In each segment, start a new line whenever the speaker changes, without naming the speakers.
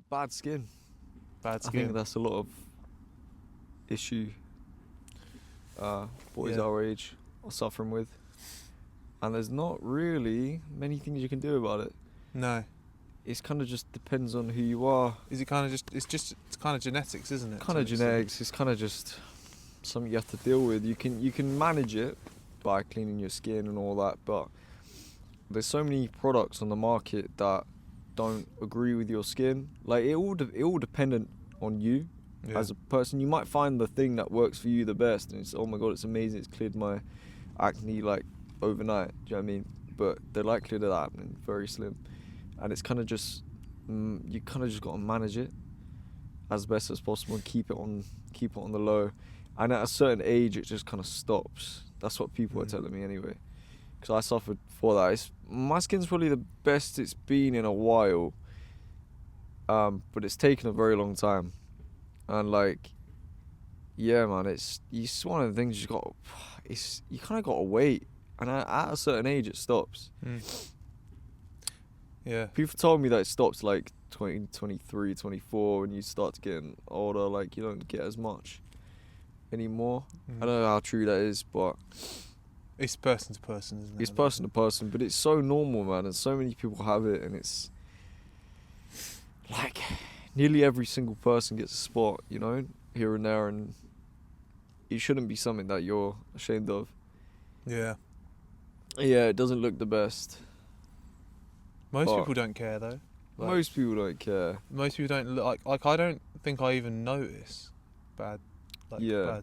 Bad skin.
Bad
I
skin.
think that's a lot of issue boys
Yeah.
our age are suffering with. And there's not really many things you can do about it.
No.
It's kind of just depends on who you are.
Is it kind of just? It's kind of genetics, isn't it?
Kind of genetics. It's kind of just something you have to deal with. You can manage it by cleaning your skin and all that, but there's so many products on the market that don't agree with your skin. Like it all dependent on you as a person. You might find the thing that works for you the best, and it's, oh my god, it's amazing. It's cleared my acne like overnight. Do you know what I mean? But the likelihood of that happening very slim, and it's kind of just you kind of just got to manage it as best as possible and keep it on the low. And at a certain age, it just kind of stops. That's what people are telling me anyway. Because I suffered for that. My skin's probably the best it's been in a while, but it's taken a very long time. And like, yeah, man, it's one of the things you kind of got to wait. And at a certain age, it stops.
Yeah.
People told me that it stops like 20, 23, 24 when you start to get older. Like you don't get as much anymore. I don't know how true that is, but
it's person to person, isn't it?
It's person to person, but it's so normal, man, and so many people have it, and it's like nearly every single person gets a spot, you know, here and there, and it shouldn't be something that you're ashamed of.
Yeah.
Yeah, it doesn't look the best.
Most people don't care though. Like,
most people don't care.
Most people don't look like I don't think I even notice bad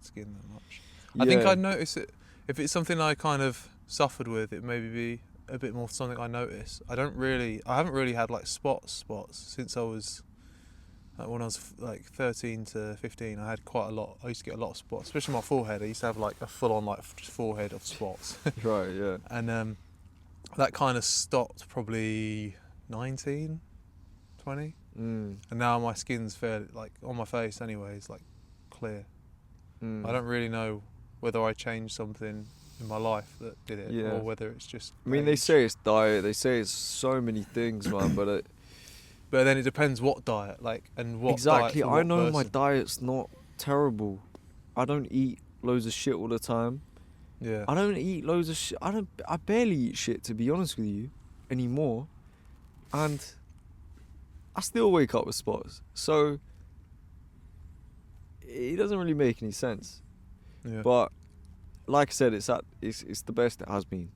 skin that much. I think I'd notice it if it's something I kind of suffered with. It maybe be a bit more something I notice. I haven't really had like spots since I was like when I was like 13 to 15. I had quite a lot. I used to get a lot of spots, especially my forehead. I used to have like a full on like forehead of spots.
Right, yeah.
And that kind of stopped probably 19, 20. And now my skin's fairly, like on my face anyway, it's like clear. I don't really know whether I changed something in my life that did it, or whether it's just
I mean, they say it's diet, they say it's so many things, man, but
then it depends what diet, like, and what
exactly.
diet for
I know
what
my
person.
diet's not terrible. I don't eat loads of shit all the time.
Yeah.
I don't eat loads of shit. I barely eat shit, to be honest with you, anymore. And I still wake up with spots. So it doesn't really make any sense.
Yeah.
But like I said, it's the best it has been.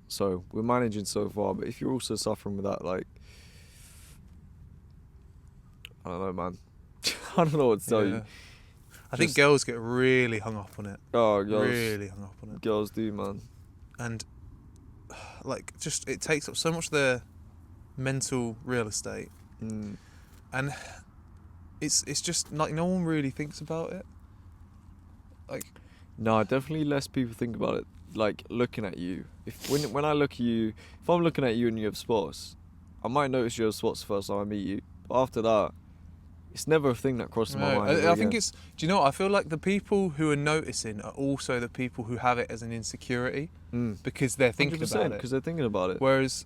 So we're managing so far. But if you're also suffering with that, like, I don't know, man. I don't know what to tell you.
I think girls get really hung up on it.
Oh, girls.
Really hung up on it.
Girls do, man.
And like, just it takes up so much of their mental real estate. And it's just like no one really thinks about it. Like,
no, definitely less people think about it. Like looking at you. When I look at you, if I'm looking at you and you have spots, I might notice you have spots the first time I meet you. But after that, it's never a thing that crosses my mind.
I think it's. Do you know what? I feel like the people who are noticing are also the people who have it as an insecurity because they're thinking about it.
Because they're thinking about it.
Whereas,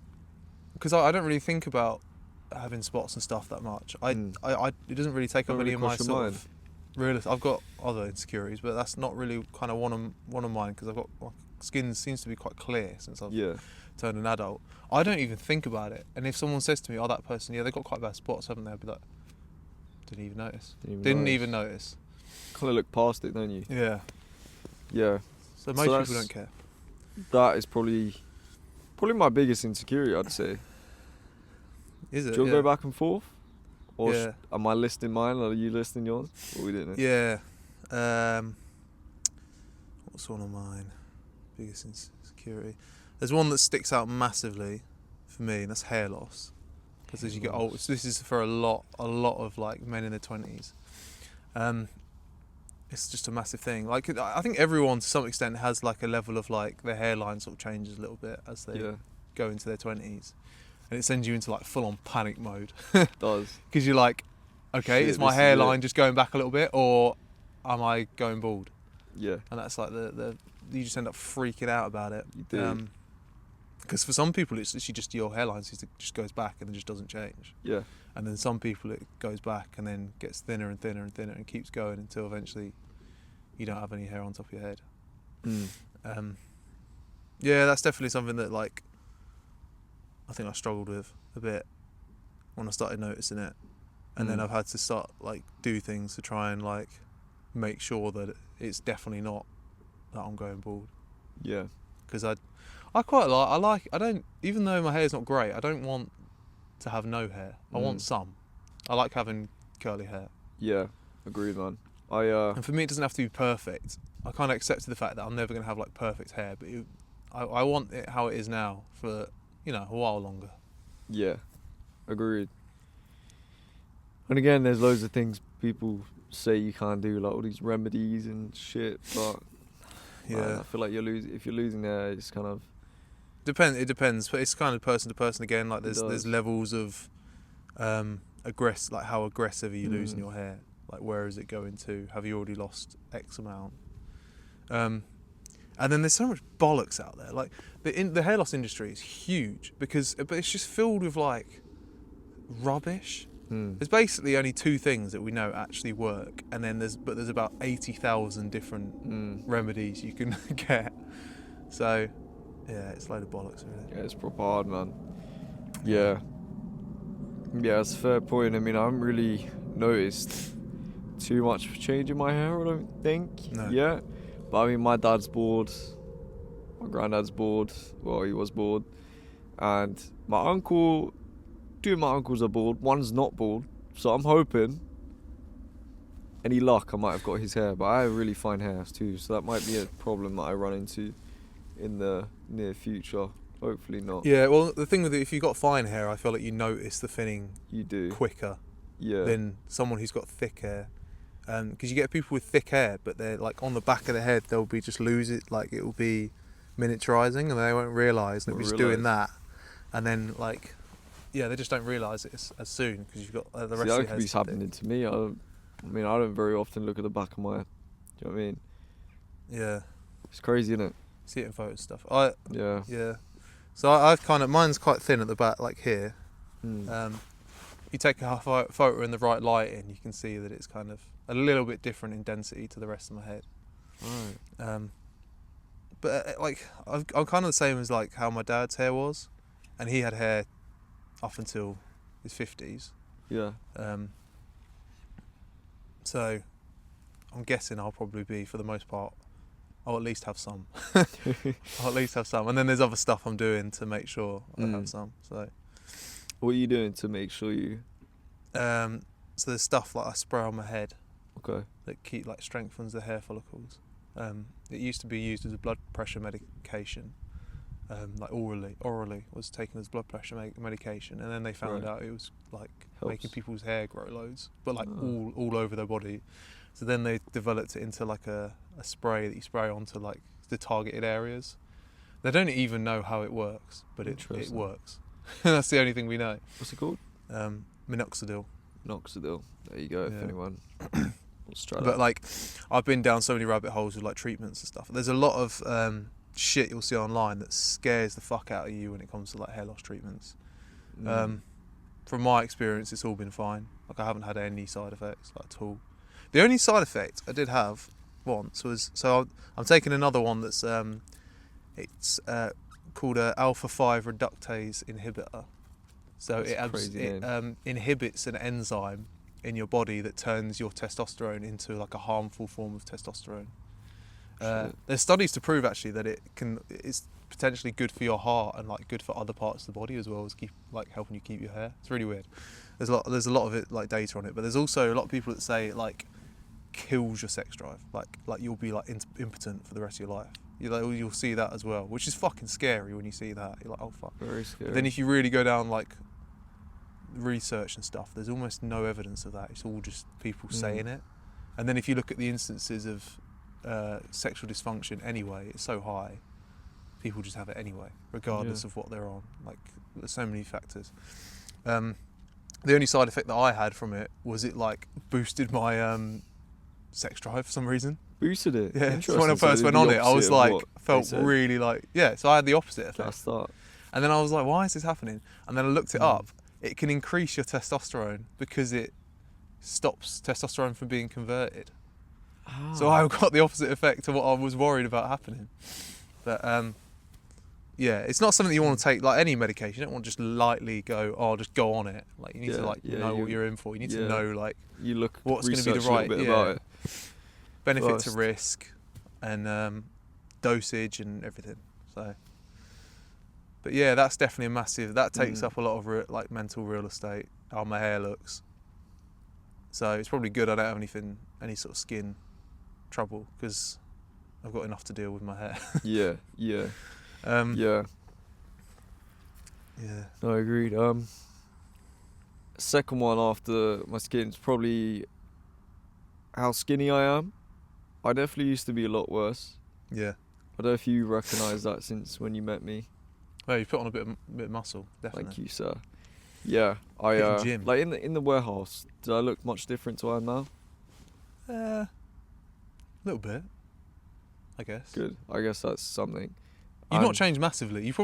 because I don't really think about having spots and stuff that much. It doesn't really take up any of my sort of real. I've got other insecurities, but that's not really kind of one of mine because my skin seems to be quite clear since I've turned an adult. I don't even think about it, and if someone says to me, "Oh, that person, they've got quite bad spots, haven't they?" I'd be like, "Didn't even notice. Didn't even notice."
Kind of look past it, don't you?
Yeah.
Yeah.
So most people don't care.
That is probably my biggest insecurity, I'd say.
Is it?
Do you want to go back and forth? Or
Yeah.
am I listing mine, or are you listing yours? What are we doing?
Yeah. What's one of mine? Biggest insecurity. There's one that sticks out massively for me, and that's hair loss. Because as you get older, so this is for a lot of like men in their 20s. It's just a massive thing. Like, I think everyone to some extent has like a level of like their hairline sort of changes a little bit as they go into their 20s, and it sends you into like full on panic mode.
It does.
Because you're like, okay, is my hairline just going back a little bit, or am I going bald? Yeah. And that's like you just end up freaking out about it.
You do.
Because for some people, it's literally just your hairline just goes back and then just doesn't change.
Yeah.
And then some people, it goes back and then gets thinner and thinner and thinner and keeps going until eventually you don't have any hair on top of your head. Yeah, that's definitely something that, like, I think I struggled with a bit when I started noticing it. And then I've had to start, like, do things to try and, like, make sure that it's definitely not that I'm going bald.
Yeah.
Because I quite like, I don't, even though my hair's not great, I don't want to have no hair. I want some. I like having curly hair.
Yeah, agreed, man.
And for me, it doesn't have to be perfect. I kind of accepted the fact that I'm never going to have, like, perfect hair, but I want it how it is now for, you know, a while longer.
Yeah, agreed. And again, there's loads of things people say you can't do, like all these remedies and shit, but
yeah,
man, I feel like if you're losing hair, it's kind of...
It depends, but it's kind of person to person again. Like there's levels of like how aggressive are you losing your hair? Like where is it going to? Have you already lost X amount? And then there's so much bollocks out there. Like the hair loss industry is huge but it's just filled with like rubbish. There's basically only two things that we know actually work, and then there's about 80,000 different remedies you can get. So yeah, it's a load of bollocks, really.
Yeah, it's proper hard, man. Yeah, it's a fair point. I mean, I haven't really noticed too much change in my hair, I don't think.
No.
Yet. But I mean, my dad's bald, my granddad's bald, well, he was bald, and my uncle, two of my uncles are bald, one's not bald, so I'm hoping, any luck, I might have got his hair, but I have really fine hairs too, so that might be a problem that I run into in the near future. Hopefully not.
Yeah, well, the thing with it, if you've got fine hair, I feel like you notice the thinning quicker than someone who's got thick hair. Because you get people with thick hair, but they're like on the back of the head, they'll be just lose it, like it will be miniaturizing, and they won't realise they'll be just doing that, and then like, yeah, they just don't realise it as soon because you've got the rest of your hair.
That could be happening to me. I don't very often look at the back of my head. Do you know what I mean?
Yeah.
It's crazy, isn't it?
See it in photos and stuff.
Yeah.
Yeah. So I've kind of, mine's quite thin at the back, like here. You take a photo in the right lighting, you can see that it's kind of a little bit different in density to the rest of my head.
Right.
But like I'm kind of the same as like how my dad's hair was, and he had hair up until his 50s.
Yeah.
So I'm guessing I'll probably be, for the most part, I'll at least have some. I'll at least have some, and then there's other stuff I'm doing to make sure I have some. So
what are you doing to make sure you...
So there's stuff like I spray on my head.
Okay.
That strengthens the hair follicles. It used to be used as a blood pressure medication, like orally was taken as blood pressure medication, and then they found out it was like making people's hair grow loads, but like all over their body. So then they developed it into like a spray that you spray onto like the targeted areas. They don't even know how it works, but it works. That's the only thing we know.
What's it called?
Minoxidil.
Minoxidil. There you go. If anyone wants to try that.
But like, I've been down so many rabbit holes with like treatments and stuff. There's a lot of shit you'll see online that scares the fuck out of you when it comes to like hair loss treatments. From my experience, it's all been fine. Like I haven't had any side effects like, at all. The only side effect I did have once was, so I'm taking another one that's it's called a alpha-5 reductase inhibitor. So it inhibits an enzyme in your body that turns your testosterone into like a harmful form of testosterone. There's studies to prove actually that it's potentially good for your heart and like good for other parts of the body as well as helping you keep your hair. It's really weird. There's a lot of it like data on it, but there's also a lot of people that say it like kills your sex drive. Like you'll be like impotent for the rest of your life. You'll see that as well, which is fucking scary when you see that. You're like, oh fuck.
Very scary.
But then if you really go down like research and stuff, there's almost no evidence of that. It's all just people saying it. And then if you look at the instances of sexual dysfunction anyway, it's so high. People just have it anyway, regardless of what they're on. Like there's so many factors. The only side effect that I had from it was it like boosted my sex drive for some reason.
Boosted it?
Yeah. So when I first went on it, I was like, felt really like, so I had the opposite effect.
That's that.
And then I was like, why is this happening? And then I looked it up. It can increase your testosterone because it stops testosterone from being converted. So I got the opposite effect to what I was worried about happening. But yeah, it's not something you want to take like any medication. You don't want to just lightly go, oh, just go on it. Like you need to know what you're in for. You need to know like
you look
what's going to be the right
about it.
benefit to risk and dosage and everything. So, but yeah, that's definitely a massive. That takes up a lot of like mental real estate. How my hair looks. So it's probably good I don't have any sort of skin trouble because I've got enough to deal with my hair.
Yeah.
Yeah.
No, agreed. Second one after my skin's probably how skinny I am. I definitely used to be a lot worse.
Yeah.
I don't know if you recognise that since when you met me.
Well, you put on a bit of muscle, definitely.
Thank you, sir. Yeah,
gym.
like in the warehouse. Did I look much different to I am now?
A little bit, I guess.
Good. I guess that's something.
You've not changed massively. You've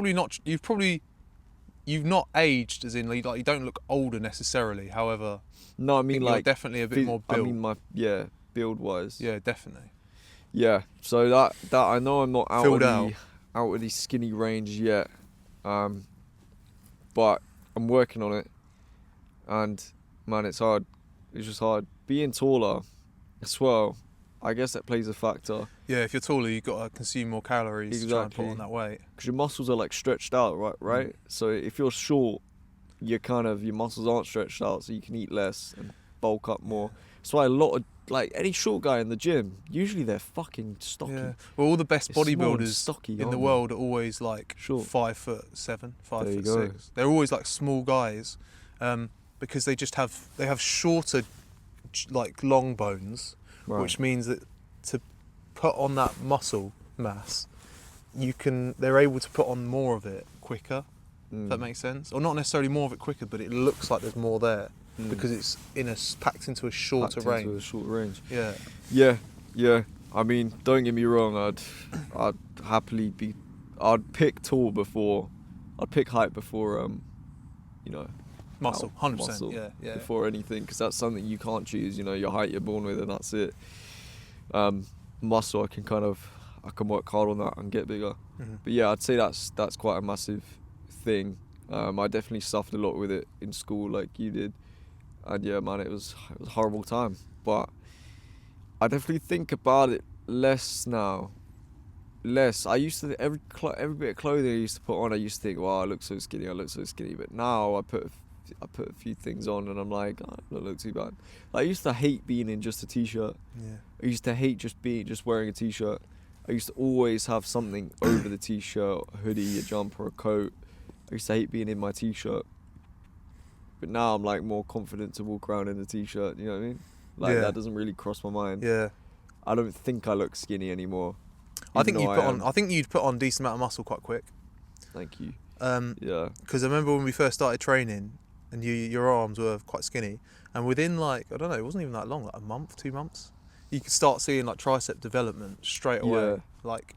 not aged, as in like you don't look older necessarily. However,
no, I mean like
you're definitely a bit more built.
I mean build wise.
Yeah, definitely.
Yeah, so that I know I'm not out of the skinny range yet, but I'm working on it, and man, it's hard. It's just hard. Being taller as well, I guess that plays a factor.
Yeah, if you're taller, you've got to consume more calories to try and put on that weight.
Because your muscles are like stretched out, right? So if you're short, your muscles aren't stretched out, so you can eat less and bulk up more. That's why a lot of like any short guy in the gym, usually they're fucking stocky.
Yeah. Well, all the best bodybuilders in the world are always like
Sure.
5'7", 5'6". They're always like small guys, because they have shorter, like long bones, which means that to put on that muscle mass, they're able to put on more of it quicker. If that makes sense, or not necessarily more of it quicker, but it looks like there's more there. Because it's packed into a shorter range.
Yeah. I mean, don't get me wrong. I'd happily I'd pick tall before. I'd pick height before.
Muscle, 100%. Yeah.
Before anything, because that's something you can't choose. Your height you're born with, and that's it. Muscle, I can work hard on that and get bigger. But yeah, I'd say that's quite a massive thing. I definitely suffered a lot with it in school, like you did. And yeah, man, it was a horrible time. But I definitely think about it less now. I used to every bit of clothing I used to put on, I used to think, wow, I look so skinny. But now I put a few things on, and I'm like, oh, I don't look too bad. I used to hate being in just a t-shirt.
Yeah.
I used to hate just wearing a t-shirt. I used to always have something over the t-shirt, a hoodie, a jumper, a coat. I used to hate being in my t-shirt. But now I'm like more confident to walk around in a t-shirt, you know what I mean? That doesn't really cross my mind.
Yeah.
I don't think I look skinny anymore.
I think you'd put on a decent amount of muscle quite quick.
Thank you.
Yeah. Because I remember when we first started training and your arms were quite skinny, and within like, I don't know, it wasn't even that long, like a month, 2 months, you could start seeing like tricep development straight away.
Yeah.
Like,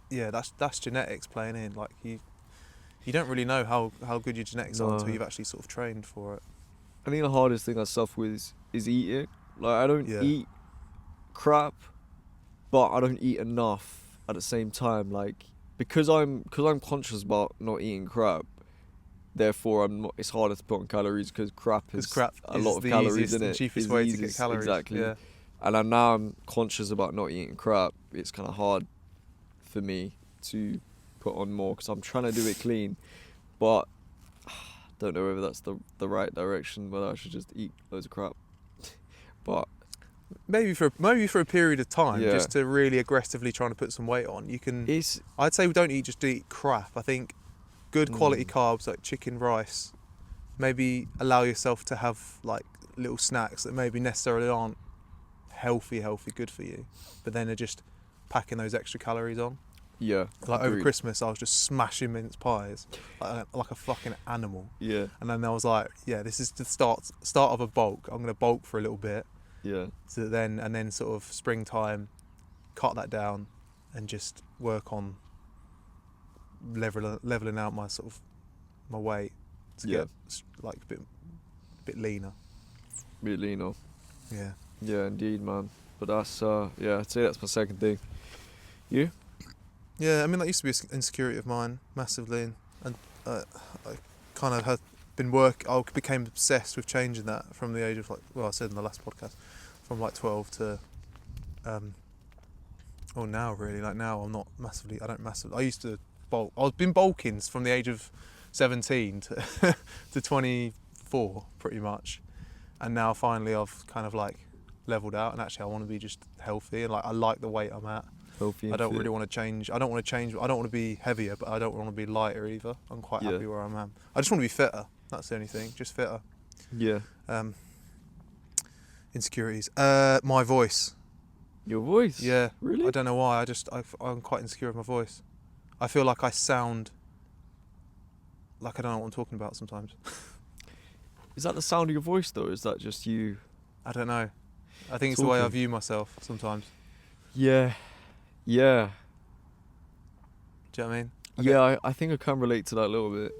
yeah, that's genetics playing in. Like you don't really know how good your genetics are until you've actually sort of trained for it.
I think the hardest thing I suffer with is eating. Like, I don't eat crap, but I don't eat enough at the same time. Like, because I'm conscious about not eating crap, therefore it's harder to put on calories because crap is a lot of calories in it.
The cheapest way to get calories.
Exactly.
Yeah.
And now I'm conscious about not eating crap. It's kind of hard for me to put on more because I'm trying to do it clean, but don't know whether that's the right direction, whether I should just eat loads of crap. But
maybe for a period of time, just to really aggressively trying to put some weight on, you can. I'd say we don't eat crap. I think good quality carbs like chicken, rice. Maybe allow yourself to have like little snacks that maybe necessarily aren't healthy, good for you, but then are just packing those extra calories on.
Yeah.
Like over Christmas, I was just smashing mince pies like a fucking animal.
Yeah.
And then I was like, yeah, this is the start of a bulk. I'm gonna bulk for a little bit.
Yeah.
So then sort of springtime, cut that down, and just work on leveling out my sort of my weight to
Yeah.
get like a bit leaner.
Bit leaner.
Yeah.
Yeah, indeed, man. But that's I'd say that's my second thing. You?
Yeah, I mean that used to be an insecurity of mine massively, and I kind of I became obsessed with changing that from the age of I said in the last podcast, from 12 to now really. Now I'm not massively. I used to bulk. I've been bulking from the age of 17 to to 24 pretty much, and now finally I've kind of leveled out, and actually I want to be just healthy, and I like the weight I'm at.
Healthy.
I don't really want to change. I don't want to be heavier, but I don't want to be lighter either. I'm quite happy where I am. I just want to be fitter. That's the only thing. Just fitter.
Yeah.
Insecurities. My voice.
Your voice?
Yeah.
Really?
I don't know why. I'm quite insecure with my voice. I feel like I sound like I don't know what I'm talking about sometimes.
Is that the sound of your voice though? Is that just you?
I don't know. I think it's the way I view myself sometimes.
Yeah. Yeah.
Do you know what I mean?
Yeah, I think I can relate to that a little bit.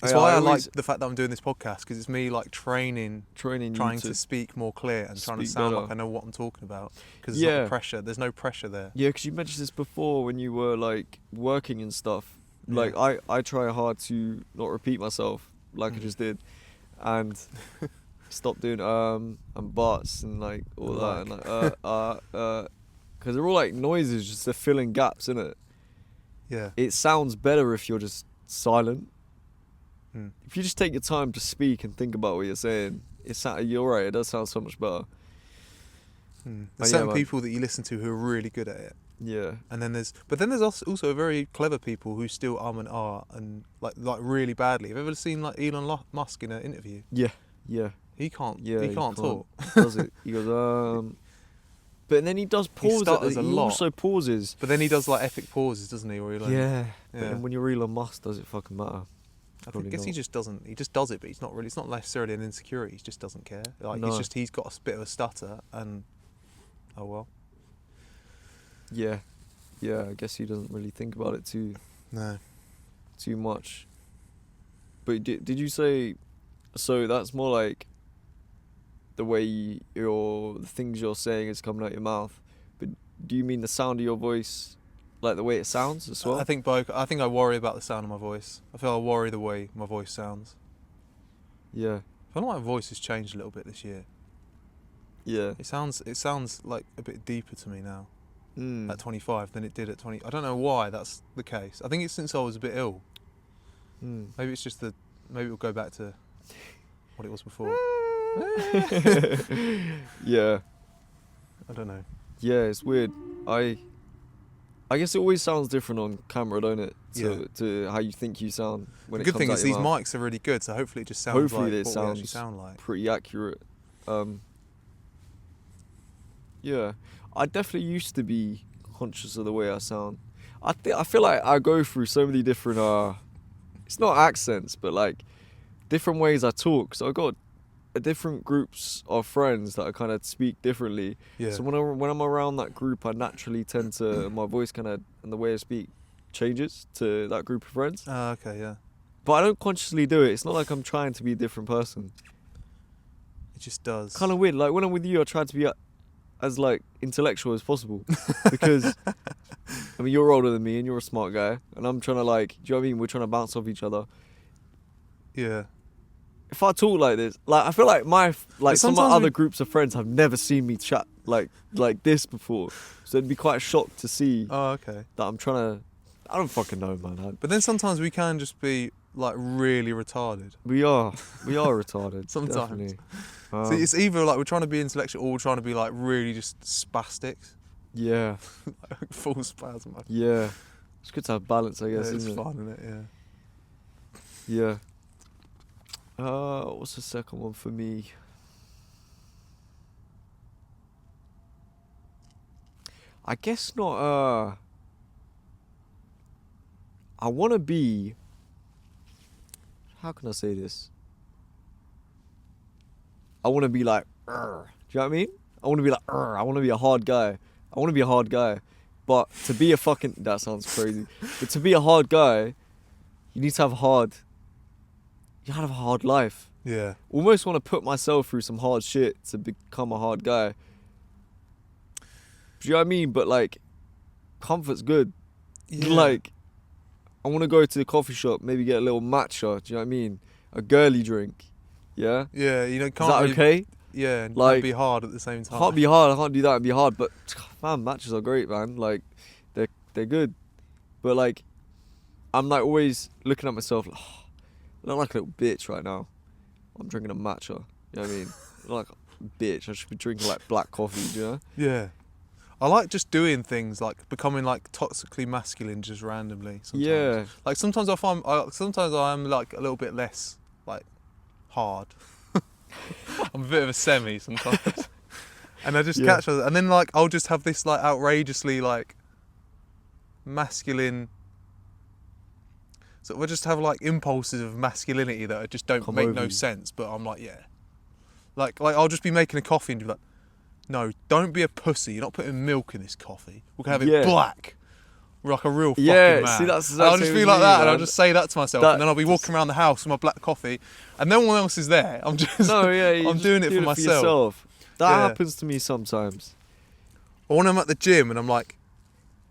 That's why I like the fact that I'm doing this podcast, because it's me training
trying
to speak more clear and trying to sound
better.
like I know what I'm talking about. Because there's not pressure. There's no pressure there.
Yeah, because you mentioned this before when you were working and stuff.
Yeah.
I try hard to not repeat myself I just did, and stop doing and buts and all that and because they're all noises, just they're filling gaps in it.
Yeah.
It sounds better if you're just silent.
Mm.
If you just take your time to speak and think about what you're saying, you're right. It does sound so much better.
There's certain people that you listen to who are really good at it.
Yeah.
And then there's also very clever people who still and and really badly. Have you ever seen Elon Musk in an interview?
Yeah. Yeah.
He can't.
Yeah.
He can't talk.
Does it? He goes But then he does pause.
He
also pauses.
But then he does epic pauses, doesn't he? Where he
yeah. But then when you're Elon Musk, does it fucking matter?
I guess he just doesn't. He just does it, but he's not really. It's not necessarily an insecurity. He just doesn't care. He's got a bit of a stutter, and oh well.
Yeah. Yeah. I guess he doesn't really think about it too much. But did you say? So that's more the way the things you're saying is coming out your mouth. But do you mean the sound of your voice, the way it sounds as well?
I think both. I think I worry about the sound of my voice. I feel I worry the way my voice sounds.
Yeah.
I feel like my voice has changed a little bit this year.
Yeah.
It sounds a bit deeper to me now at 25 than it did at 20. I don't know why that's the case. I think it's since I was a bit ill. Maybe it's just maybe it'll go back to what it was before.
Yeah.
I don't know.
Yeah, it's weird. I guess it always sounds different on camera, don't it? To how you think you sound when it comes out.
The good thing is these
mouth.
mics are really good, so hopefully it just sounds like what we actually sound like.
Pretty accurate. Yeah, I definitely used to be conscious of the way I sound. I feel like I go through so many different it's not accents, but different ways I talk. So I got different groups of friends that I kind of speak differently.
Yeah.
So when I'm around that group, I naturally tend to my voice and the way I speak changes to that group of friends.
Okay, yeah.
But I don't consciously do it. It's not like I'm trying to be a different person.
It just does.
Kind of weird. When I'm with you, I try to be as intellectual as possible because I mean you're older than me and you're a smart guy, and I'm trying to do you know what I mean? We're trying to bounce off each other.
Yeah.
If I talk like this, I feel like some of my other groups of friends have never seen me chat like this before, so it'd be quite a shock to see.
Oh, okay.
That I'm trying to. I don't fucking know, man.
But then sometimes we can just be really retarded.
We are retarded.
Sometimes.
Definitely.
So it's either we're trying to be intellectual or we're trying to be really just spastic.
Yeah.
Full spasm.
Yeah. It's good to have balance, I guess.
It's
isn't
fun, isn't it?
Yeah. Yeah. What's the second one for me? I guess not. I want to be. How can I say this? I want to be do you know what I mean? I want to be I want to be a hard guy. I want to be a hard guy. But to be a fucking... That sounds crazy. But to be a hard guy, you need to have hard... You gotta have a hard life.
Yeah.
Almost want to put myself through some hard shit to become a hard guy. Do you know what I mean? But like, comfort's good.
Yeah.
Like, I want to go to the coffee shop, maybe get a little matcha. Do you know what I mean? A girly drink. Yeah?
Yeah, you know, can't
Is that
really,
okay?
Yeah, and
Like,
can't be hard at the same time.
Can't be hard. I can't do that and be hard. But man, matches are great, man. Like, they're good. But like, I'm like always looking at myself like, oh, I look like a little bitch right now. I'm drinking a matcha. You know what I mean? I look like a bitch. I should be drinking like black coffee. Do you know?
Yeah. I like just doing things like becoming like toxically masculine just randomly. Sometimes.
Yeah.
Like sometimes I find sometimes I am like a little bit less like hard. I'm a bit of a semi sometimes, and I just catch her, and then like I'll just have this like outrageously like masculine. So I just have like impulses of masculinity that just don't make no sense. But I'm like, yeah, like I'll just be making a coffee and be like, no, don't be a pussy. You're not putting milk in this coffee. We're gonna have it black. We're like a real fucking man.
See, that's exactly
I'll just be like that,
man.
and I'll just say that to myself, and then I'll be walking around the house with my black coffee, and no one else is there. I'm just, I'm doing it for myself.
That happens to me sometimes.
Or when I'm at the gym and I'm like,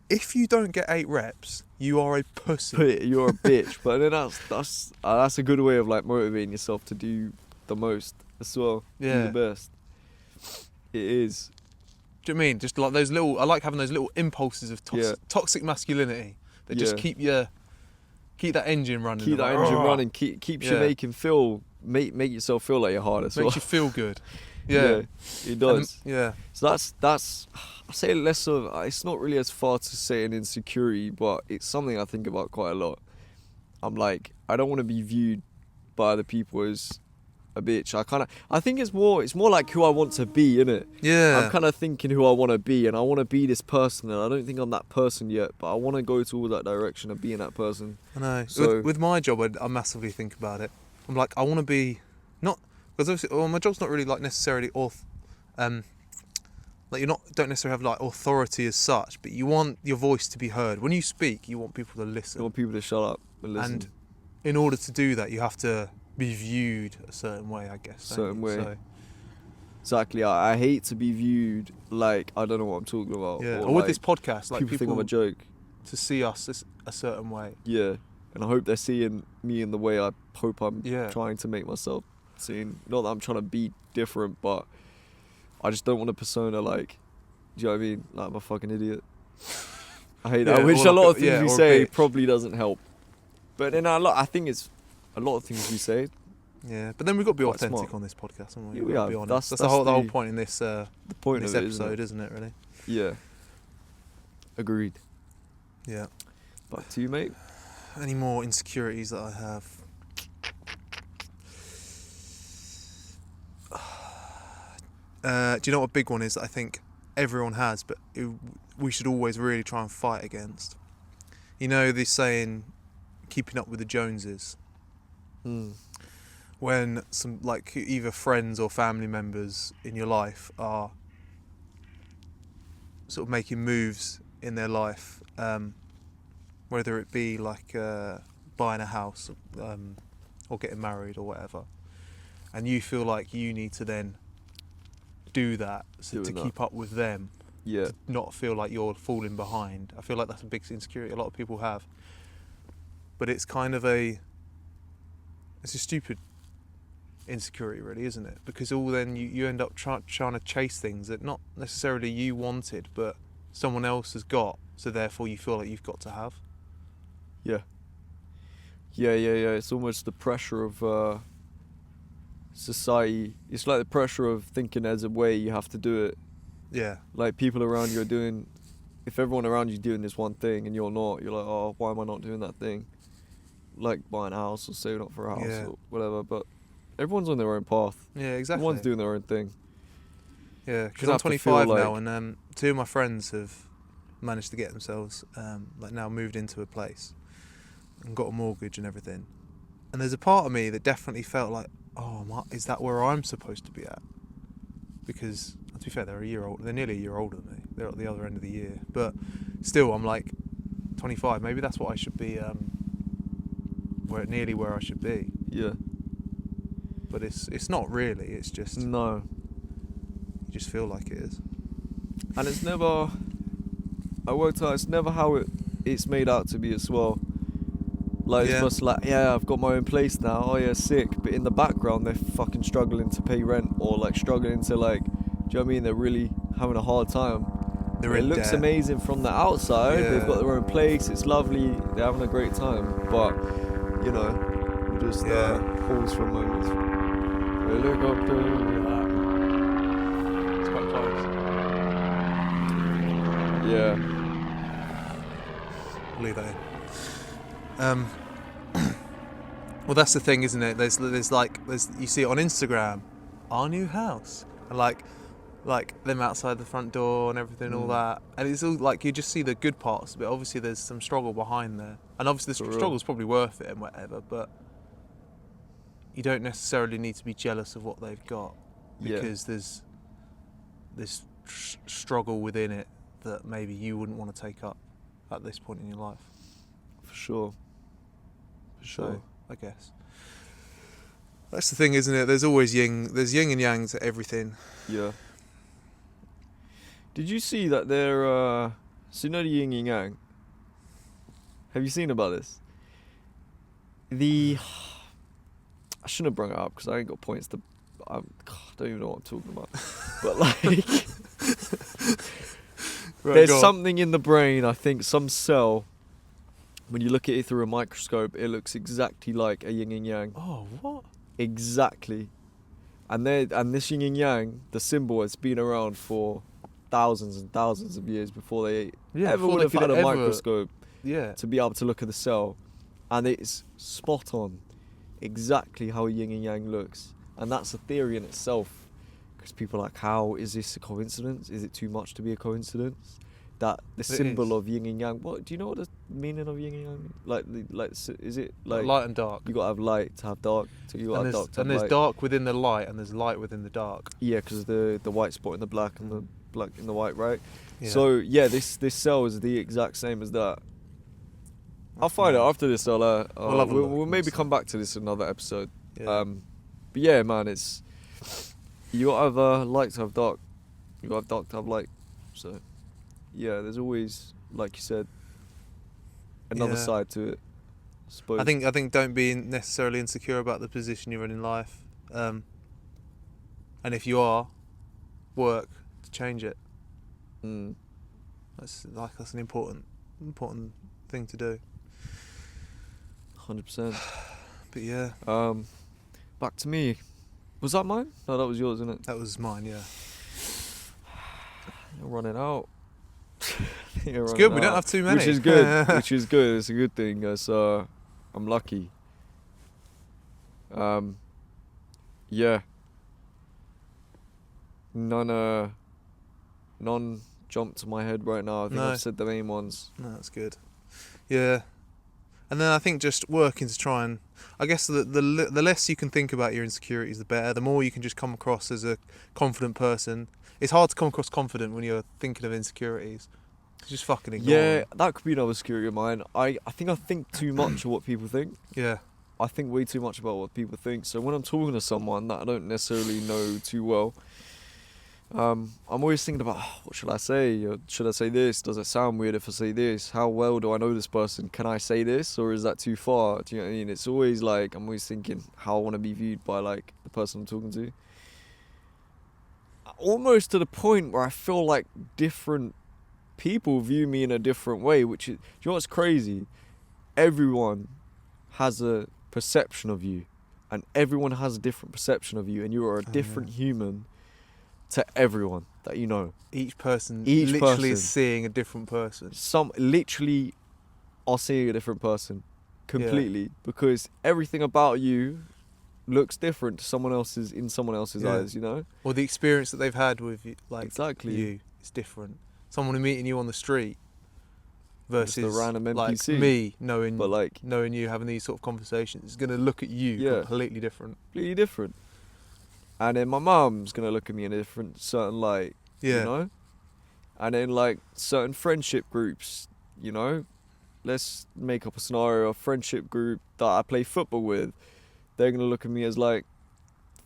if you don't get 8 reps, you are a pussy.
You're a bitch. But then that's a good way of like motivating yourself to do the most as well.
Yeah,
do the best. It is.
Do you know what I mean? Just like those little, I like having those little impulses of toxic masculinity that just keep that engine running.
Keep that engine running. Keeps you make yourself feel like you're hard as well.
Makes you feel good. Yeah,
it does. So that's I say less of. It's not really as far to say an insecurity, but it's something I think about quite a lot. I'm like, I don't want to be viewed by other people as a bitch. I think it's more like who I want to be, innit?
Yeah.
I'm kind of thinking who I want to be, and I want to be this person, and I don't think I'm that person yet, but I want to go towards that direction of being that person.
I know.
So
with my job, I massively think about it. I'm like, I want to be not because obviously, my job's not really like necessarily like don't necessarily have like authority as such, but you want your voice to be heard. When you speak, you want people to listen.
You want people to shut up and listen.
And in order to do that, you have to be viewed a certain way, I guess.
Certain way. So. Exactly. I hate to be viewed like I don't know what I'm talking about.
Yeah. Or with like, this podcast, like
people think I'm a joke.
To see us a certain way.
Yeah. And I hope they're seeing me in the way I hope I'm trying to make myself seen. Not that I'm trying to be different, but I just don't want a persona like, do you know what I mean? Like I'm a fucking idiot. I hate that. Which a lot of things we say probably doesn't help. But then I think it's a lot of things we say.
Yeah, but then we've got to be authentic on this podcast, haven't we?
Yeah, we are.
Be honest. That's the whole point in this the point this of episode, isn't it? Really?
Yeah. Agreed.
Yeah.
Back to you, mate.
Any more insecurities that I have? Do you know what a big one is that I think everyone has, but we should always really try and fight against? You know this saying, keeping up with the Joneses. When some like either friends or family members in your life are sort of making moves in their life, whether it be like buying a house or getting married or whatever, and you feel like you need to then do that to keep up with them, to not feel like you're falling behind. I feel like that's a big insecurity a lot of people have, but it's kind of it's a stupid insecurity really, isn't it? Because all then you end up trying to chase things that not necessarily you wanted but someone else has got, so therefore you feel like you've got to have.
Yeah. It's almost the pressure of society. It's like the pressure of thinking there's a way you have to do it.
Yeah.
Like people around you are doing, if everyone around you is doing this one thing and you're not, you're like, oh, why am I not doing that thing? Like buying a house or saving up for a house or whatever. But everyone's on their own path.
Yeah, exactly.
Everyone's doing their own thing.
Yeah, because I'm 25 now, and 2 of my friends have managed to get themselves like now moved into a place and got a mortgage and everything. And there's a part of me that definitely felt like, oh, is that where I'm supposed to be at? Because to be fair, they're nearly a year older than me. They're at the other end of the year, but still, I'm like 25. Maybe that's what I should be. Nearly where I should be.
Yeah.
But it's not really. It's just
no.
You just feel like it is.
And it's never. I worked out. It's never how it's made out to be as well. Like it's just like, yeah, I've got my own place now. Oh yeah, sick. But in the background, they're fucking struggling to pay rent, or like struggling to like. Do you know what I mean? They're really having a hard time. It looks amazing from the outside.
Yeah.
They've got their own place. It's lovely. They're having a great time. But you know, just pause for a moment. Helicopter.
It's quite close.
Yeah.
I'll leave that in. Well, that's the thing, isn't it? There's you see it on Instagram, our new house, and like them outside the front door and everything, all that, and it's all like you just see the good parts, but obviously there's some struggle behind there, and obviously the struggle's probably worth it and whatever, but you don't necessarily need to be jealous of what they've got, because there's this struggle within it that maybe you wouldn't want to take up at this point in your life.
For sure.
So, I guess that's the thing, isn't it? There's always there's yin and yang to everything.
Yeah. Did you see that they're so you know the yin and yang? Have you seen about this? I shouldn't have brought it up because I ain't got points to. I don't even know what I'm talking about. But like, there's something in the brain. I think some cell. When you look at it through a microscope, it looks exactly like a yin and yang.
Oh, what?
Exactly. And this yin and yang, the symbol, has been around for thousands and thousands of years before they ever would have had a microscope to be able to look at the cell. And it's spot on. Exactly how yin and yang looks. And that's a theory in itself. Because people are like, how is this a coincidence? Is it too much to be a coincidence? That the symbol of yin and yang. What do you know what the meaning of yin and yang? Like is it like
light and dark?
You gotta have light to have dark. So you gotta have dark to have light.
And there's dark within the light, and there's light within the dark.
Yeah, because the white spot in the black and the black in the white, right? Yeah. So yeah, this cell is the exact same as that. I'll find it after this. We'll maybe come back to this in another episode. Yeah. But yeah, man, it's you gotta have light to have dark. You gotta have dark to have light. So. Yeah, there's always, like you said, another side to it. I suppose.
I think don't be necessarily insecure about the position you're in life, and if you are, work to change it. That's an important thing to do.
100%.
But yeah.
Back to me. Was that mine? No, that was yours, isn't it?
That was mine. Yeah.
You're running out.
It's good. We don't have too many.
Which is good. Which is good. It's a good thing. So I'm lucky. Yeah. None jump to my head right now. I think I've said the main ones.
No, that's good. Yeah. And then I think just working to try and, I guess the less you can think about your insecurities, the better. The more you can just come across as a confident person. It's hard to come across confident when you're thinking of insecurities. Just fucking ignore them.
That could be another insecurity of mine. I think too much of what people think.
Yeah.
I think way too much about what people think. So when I'm talking to someone that I don't necessarily know too well, I'm always thinking about, what should I say? Or should I say this? Does it sound weird if I say this? How well do I know this person? Can I say this? Or is that too far? Do you know what I mean? It's always like, I'm always thinking how I want to be viewed by like the person I'm talking to. Almost to the point where I feel like different people view me in a different way, which is, do you know what's crazy? Everyone has a perception of you, and everyone has a different perception of you, and you are a different human to everyone that you know.
Each person is seeing a different person.
Some literally are seeing a different person completely, because everything about you looks different to someone else's eyes, you know?
Or the experience that they've had with you, like
you
is different. Someone meeting you on the street versus
just a random NPC.
Like me knowing you, having these sort of conversations is going to look at you completely different.
Completely different. And then my mum's going to look at me in a certain light, you know? And then like certain friendship groups, you know, let's make up a scenario, a friendship group that I play football with. They're gonna look at me as like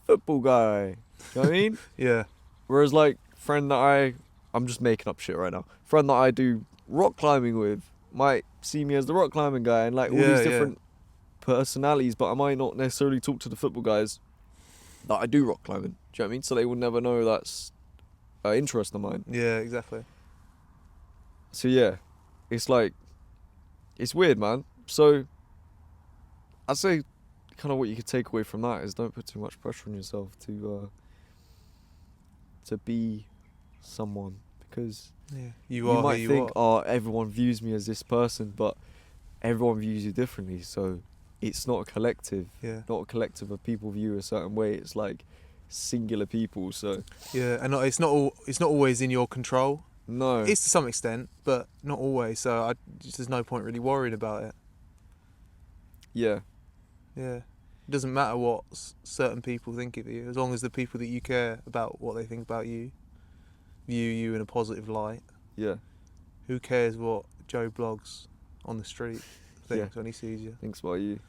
football guy. You know what I mean?
Yeah.
Whereas like friend that I'm just making up shit right now. Friend that I do rock climbing with might see me as the rock climbing guy and like all these different personalities, but I might not necessarily talk to the football guys that I do rock climbing. Do you know what I mean? So they would never know that's an interest of mine.
Yeah, exactly.
So yeah, it's like, it's weird, man. So I'd say kind of what you could take away from that is don't put too much pressure on yourself to be someone, because
you
might think, oh, everyone views me as this person, but everyone views you differently. So it's not a collective.
Yeah.
Not a collective of people view a certain way. It's like singular people. So
yeah, and it's not always in your control.
No.
It's to some extent, but not always. So there's no point really worrying about it.
Yeah.
Yeah. It doesn't matter what certain people think of you, as long as the people that you care about what they think about you view you in a positive light.
Yeah.
Who cares what Joe Blogs on the street thinks when he sees you?
Thinks about you.